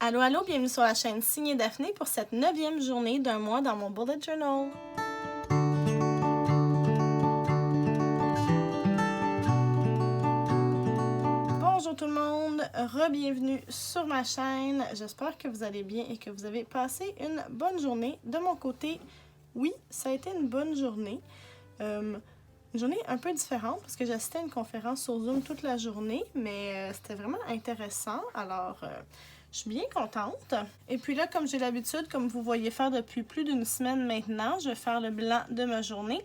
Allô, allô, bienvenue sur la chaîne Signée Daphné pour cette 9e journée d'un mois dans mon bullet journal. Bonjour tout le monde, re-bienvenue sur ma chaîne. J'espère que vous allez bien et que vous avez passé une bonne journée. De mon côté, oui, ça a été une bonne journée. Une journée un peu différente parce que j'ai assisté à une conférence sur Zoom toute la journée, mais c'était vraiment intéressant. Alors, je suis bien contente. Et puis là, comme j'ai l'habitude, comme vous voyez faire depuis plus d'une semaine maintenant, je vais faire le bilan de ma journée,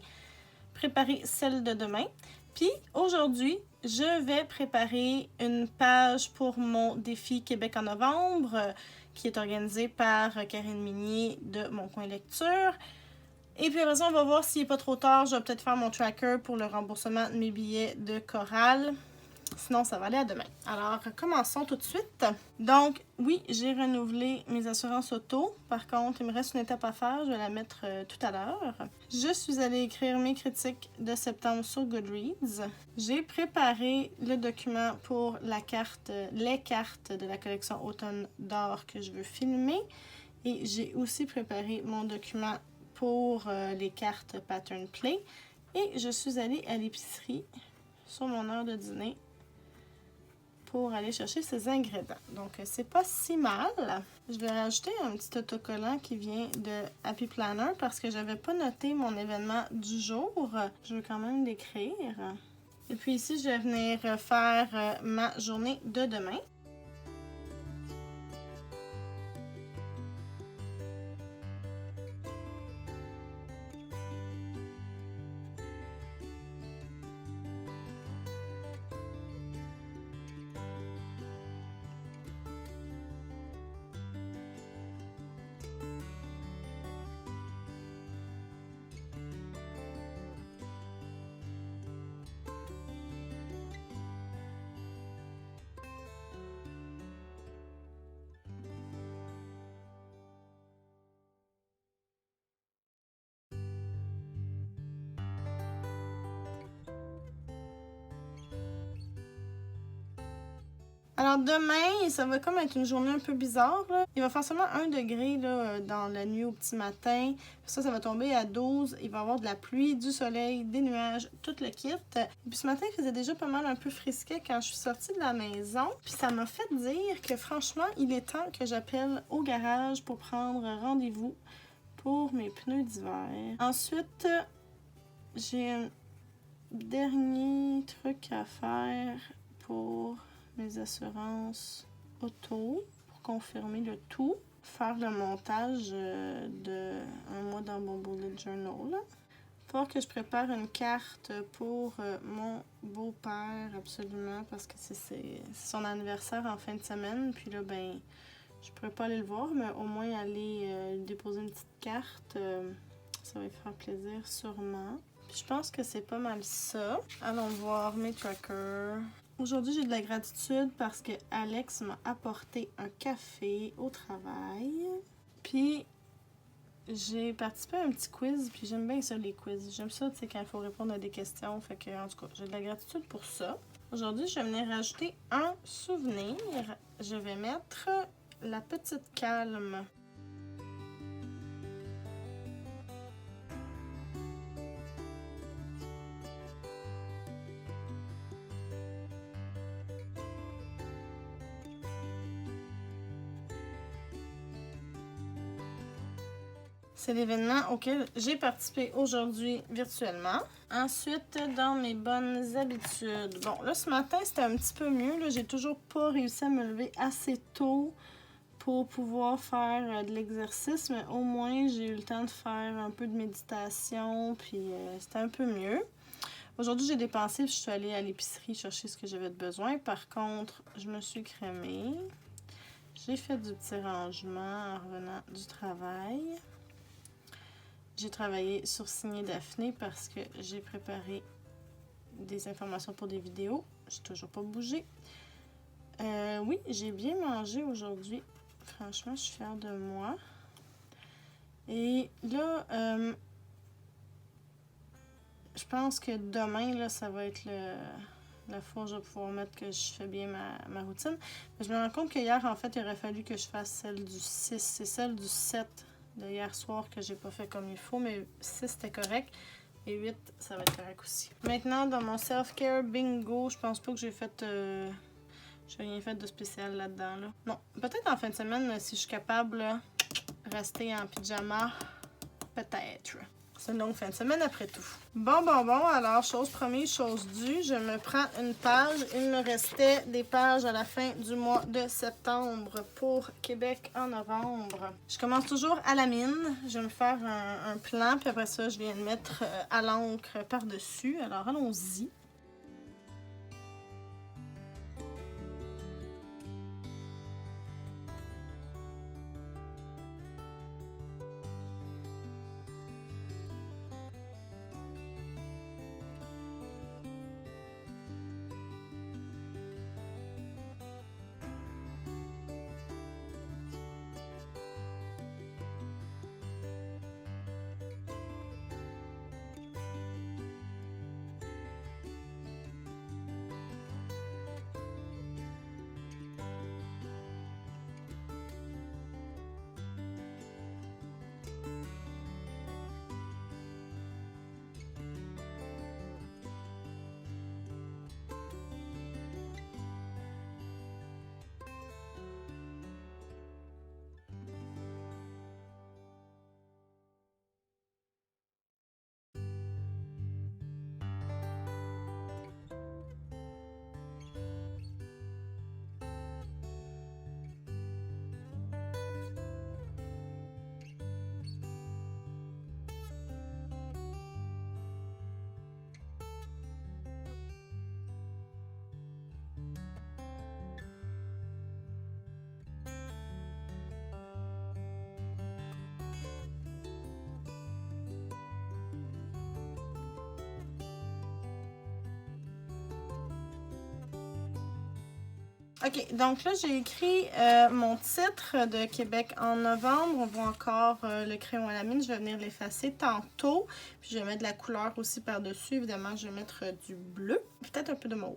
préparer celle de demain. Puis aujourd'hui, je vais préparer une page pour mon défi Québec en novembre, qui est organisé par Karine Minier de Mon Coin Lecture. Et puis après ça, on va voir s'il n'est pas trop tard. Je vais peut-être faire mon tracker pour le remboursement de mes billets de chorale. Sinon, ça va aller à demain. Alors, commençons tout de suite. Donc, oui, j'ai renouvelé mes assurances auto. Par contre, il me reste une étape à faire. Je vais la mettre tout à l'heure. Je suis allée écrire mes critiques de septembre sur Goodreads. J'ai préparé le document pour les cartes de la collection Automne d'or que je veux filmer. Et j'ai aussi préparé mon document pour les cartes Pattern Play. Et je suis allée à l'épicerie sur mon heure de dîner pour aller chercher ces ingrédients. Donc, c'est pas si mal. Je vais rajouter un petit autocollant qui vient de Happy Planner parce que j'avais pas noté mon événement du jour. Je veux quand même l'écrire. Et puis ici, je vais venir faire ma journée de demain. Alors demain, ça va comme être une journée un peu bizarre. Là. Il va faire seulement 1 degré là, dans la nuit au petit matin. Ça va tomber à 12. Il va y avoir de la pluie, du soleil, des nuages, tout le kit. Et puis ce matin, il faisait déjà pas mal un peu frisquet quand je suis sortie de la maison. Puis ça m'a fait dire que franchement, il est temps que j'appelle au garage pour prendre rendez-vous pour mes pneus d'hiver. Ensuite, j'ai un dernier truc à faire pour mes assurances auto pour confirmer le tout. Faire le montage de un mois dans mon bullet journal. Faut que je prépare une carte pour mon beau-père absolument parce que c'est son anniversaire en fin de semaine. Puis là, ben, je pourrais pas aller le voir, mais au moins aller déposer une petite carte. Ça va lui faire plaisir sûrement. Puis je pense que c'est pas mal ça. Allons voir mes trackers. Aujourd'hui, j'ai de la gratitude parce que Alex m'a apporté un café au travail. Puis, j'ai participé à un petit quiz, puis j'aime bien ça, les quiz. J'aime ça, tu sais, quand il faut répondre à des questions. Fait que, en tout cas, j'ai de la gratitude pour ça. Aujourd'hui, je vais venir rajouter un souvenir. Je vais mettre la petite calme. C'est l'événement auquel j'ai participé aujourd'hui virtuellement. Ensuite, dans mes bonnes habitudes. Bon, là, ce matin, c'était un petit peu mieux. J'ai toujours pas réussi à me lever assez tôt pour pouvoir faire de l'exercice, mais au moins, j'ai eu le temps de faire un peu de méditation, puis c'était un peu mieux. Aujourd'hui, j'ai dépensé, puis je suis allée à l'épicerie chercher ce que j'avais de besoin. Par contre, je me suis crémée. J'ai fait du petit rangement en revenant du travail. J'ai travaillé sur Signée Daphné parce que j'ai préparé des informations pour des vidéos. J'ai toujours pas bougé. Oui, j'ai bien mangé aujourd'hui. Franchement, je suis fière de moi. Et là, je pense que demain, là, ça va être la fourche, je vais pouvoir mettre que je fais bien ma routine. Mais je me rends compte que hier, en fait, il aurait fallu que je fasse celle du 6. C'est celle du 7 de hier soir que j'ai pas fait comme il faut, mais 6 c'était correct. Et 8, ça va être correct aussi. Maintenant, dans mon self-care bingo, je pense pas que j'ai fait... j'ai rien fait de spécial là-dedans. Là. Non, peut-être en fin de semaine, si je suis capable, là, rester en pyjama, peut-être. C'est une longue fin de semaine après tout. Bon, alors chose promise, chose due, je me prends une page. Il me restait des pages à la fin du mois de septembre pour Québec en novembre. Je commence toujours à la mine. Je vais me faire un plan, puis après ça, je viens de mettre à l'encre par-dessus. Alors allons-y. OK, donc là, j'ai écrit mon titre de Québec en novembre. On voit encore le crayon à la mine. Je vais venir l'effacer tantôt. Puis je vais mettre de la couleur aussi par-dessus. Évidemment, je vais mettre du bleu. Peut-être un peu de mauve.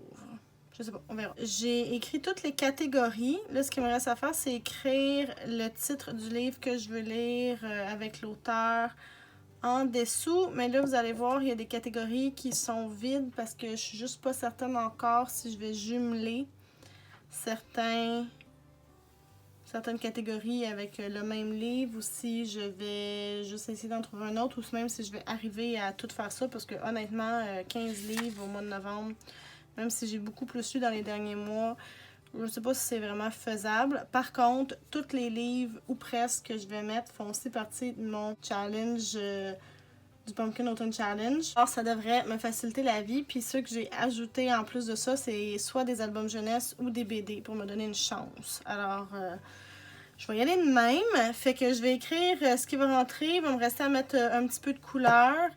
Je sais pas, on verra. J'ai écrit toutes les catégories. Là, ce qu'il me reste à faire, c'est écrire le titre du livre que je veux lire avec l'auteur en dessous. Mais là, vous allez voir, il y a des catégories qui sont vides parce que je suis juste pas certaine encore si je vais jumeler certaines catégories avec le même livre ou si je vais juste essayer d'en trouver un autre ou même si je vais arriver à tout faire ça parce que honnêtement 15 livres au mois de novembre, même si j'ai beaucoup plus lu dans les derniers mois, je ne sais pas si c'est vraiment faisable. Par contre, tous les livres ou presque que je vais mettre font aussi partie de mon challenge du Pumpkin Autumn Challenge. Alors, ça devrait me faciliter la vie. Puis ceux que j'ai ajoutés en plus de ça, c'est soit des albums jeunesse ou des BD pour me donner une chance. Alors, je vais y aller de même. Fait que je vais écrire ce qui va rentrer. Il va me rester à mettre un petit peu de couleur.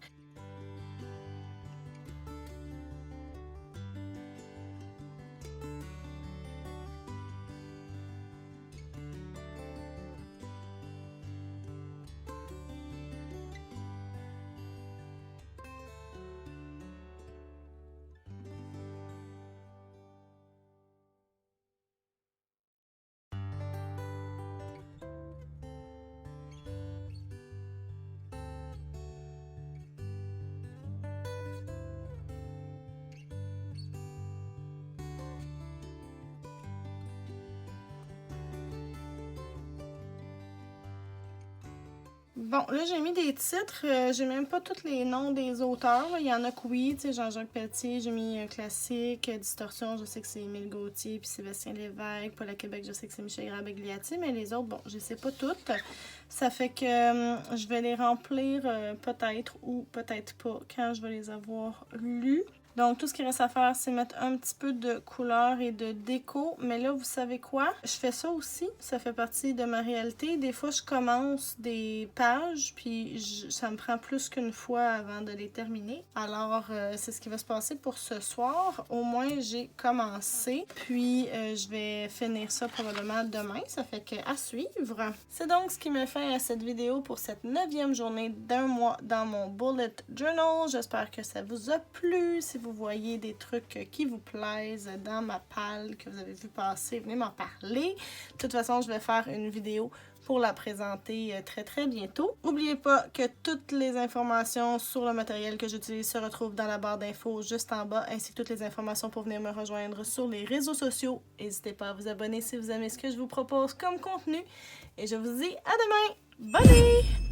Bon, là, j'ai mis des titres. J'ai même pas tous les noms des auteurs. Là. Il y en a que oui, tu sais, Jean-Jacques Pelletier, j'ai mis classique. Distorsion, je sais que c'est Émile Gauthier, puis Sébastien Lévesque. Paul à Québec, je sais que c'est Michel Grabagliati, mais les autres, bon, je sais pas toutes. Ça fait que je vais les remplir peut-être ou peut-être pas quand je vais les avoir lus. Donc, tout ce qu'il reste à faire, c'est mettre un petit peu de couleur et de déco. Mais là, vous savez quoi? Je fais ça aussi. Ça fait partie de ma réalité. Des fois, je commence des pages, puis ça me prend plus qu'une fois avant de les terminer. Alors, c'est ce qui va se passer pour ce soir. Au moins, j'ai commencé. Puis, je vais finir ça probablement demain. Ça fait que à suivre. C'est donc ce qui me fait à cette vidéo pour cette 9e journée d'un mois dans mon bullet journal. J'espère que ça vous a plu. Si vous voyez des trucs qui vous plaisent dans ma palle que vous avez vu passer, venez m'en parler. De toute façon, je vais faire une vidéo pour la présenter très bientôt. N'oubliez pas que toutes les informations sur le matériel que j'utilise se retrouvent dans la barre d'infos juste en bas, ainsi que toutes les informations pour venir me rejoindre sur les réseaux sociaux. N'hésitez pas à vous abonner si vous aimez ce que je vous propose comme contenu. Et je vous dis à demain! Bye!